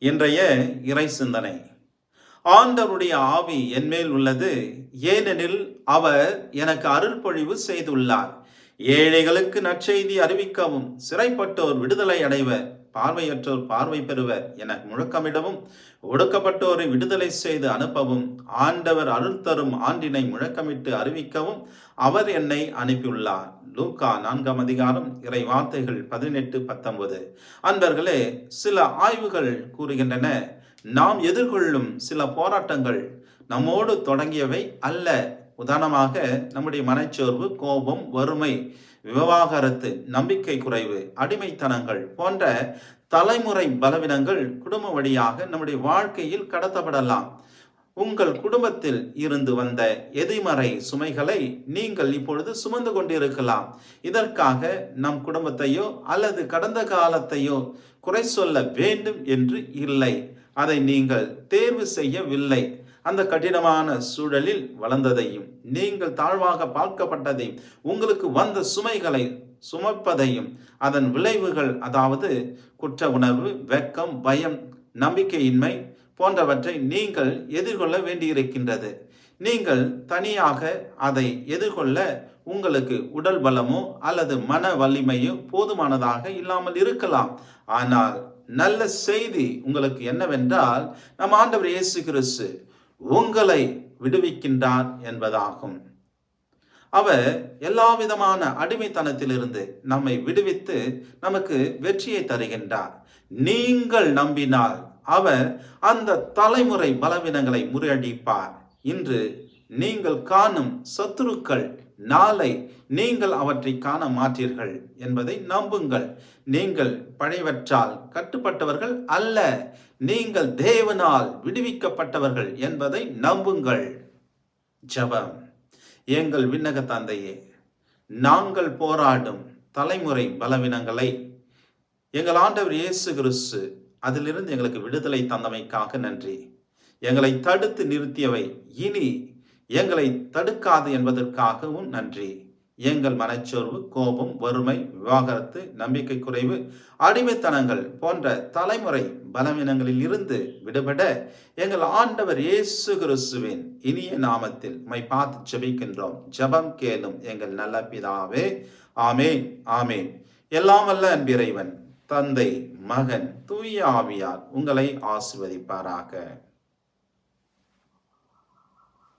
இன்றைய இறை சிந்தனை. ஆண்டவருடைய ஆவி என்மேல் உள்ளது, ஏனெனில் அவர் எனக்கு அருள்பொழிவு செய்துள்ளார். ஏழைகளுக்கு நற்செய்தி அறிவிக்கவும், சிறைப்பட்டோர் விடுதலை அடைவர், பார்வையற்றோர் பார்வை பெறுவர் என முழக்கமிடவும், ஒடுக்கப்பட்டோரை விடுதலை செய்து அனுப்பவும், ஆண்டவர் அருள் தரும் ஆண்டினை முழக்கமிட்டு அறிவிக்கவும் அவர் என்னை அனுப்பியுள்ளார். லூக்கா 4 அதிகாரம் இறை வார்த்தைகள் 18-19. அன்பர்களே, சில ஆய்வுகள் கூறுகின்றன, நாம் எதிர்கொள்ளும் சில போராட்டங்கள் நம்மோடு தொடங்கியவை அல்ல. உதாரணமாக, நம்முடைய மனச்சோர்வு, கோபம், வறுமை, விவாகரத்து, நம்பிக்கை குறைவு, அடிமைத்தனங்கள் போன்ற தலைமுறை பலவீனங்கள் குடும்ப வழியாக நம்முடைய வாழ்க்கையில் கடத்தப்படலாம். உங்கள் குடும்பத்தில் இருந்து வந்த எதிர்மறை சுமைகளை நீங்கள் இப்பொழுது சுமந்து கொண்டிருக்கலாம். இதற்காக நம் குடும்பத்தையோ அல்லது கடந்த காலத்தையோ குறை சொல்ல வேண்டும் என்று இல்லை. அதை நீங்கள் தேர்வு செய்யவில்லை. அந்த கடினமான சூழலில் வளர்ந்ததையும், நீங்கள் தாழ்வாக பார்க்கப்பட்டதையும், உங்களுக்கு வந்த சுமைகளை சுமப்பதையும், அதன் விளைவுகள், அதாவது குற்ற உணர்வு, வெட்கம், பயம், நம்பிக்கையின்மை போன்றவற்றை நீங்கள் எதிர்கொள்ள வேண்டியிருக்கின்றது. நீங்கள் தனியாக அதை எதிர்கொள்ள உங்களுக்கு உடல் பலமோ அல்லது மன வலிமையோ போதுமானதாக இல்லாமல் இருக்கலாம். ஆனால் நல்ல செய்தி உங்களுக்கு என்னவென்றால், நம் ஆண்டவர் இயேசு கிறிஸ்து உங்களை விடுவிக்கின்றார் என்பதாகும். அவர் எல்லா விதமான அடிமைத்தனத்திலிருந்து நம்மை விடுவித்து நமக்கு வெற்றியை தருகின்றார். நீங்கள் நம்பினால் அவர் அந்த தலைமுறை பலவீனங்களை முறியடிப்பார். இன்று நீங்கள் காணும் சத்துருக்கள் நாளை நீங்கள் அவற்றை காண மாட்டீர்கள் என்பதை நம்புங்கள். நீங்கள் பழையவற்றால் கட்டுப்பட்டவர்கள் அல்ல, நீங்கள் தேவனால் விடுவிக்கப்பட்டவர்கள் என்பதை நம்புங்கள். ஜெபம். எங்கள் விண்ணக தந்தையே, நாங்கள் போராடும் தலைமுறை பலவீனங்களை எங்கள் ஆண்டவர் இயேசு கிறிஸ்து அதிலிருந்து எங்களுக்கு விடுதலை தந்தமைக்காக நன்றி. எங்களை தடுத்து நிறுத்தியவை இனி எங்களை தடுக்காது என்பதற்காகவும் நன்றி. எங்கள் மனச்சோர்வு, கோபம், வறுமை, விவாகரத்து, நம்பிக்கை குறைவு, அடிமைத்தனங்கள் போன்ற தலைமுறை பலவீனங்களில் இருந்து விடுபட எங்கள் ஆண்டவர் இயேசு கிறிஸ்துவின் இனிய நாமத்தில் உம்மை பார்த்து ஜெபிக்கின்றோம். ஜெபம் கேளும் எங்கள் நல்ல பிதாவே. ஆமேன், ஆமேன். எல்லாம் வல்ல அன்பிறைவன், தந்தை, மகன், தூய ஆவியார் உங்களை ஆசீர்வதிப்பாராக.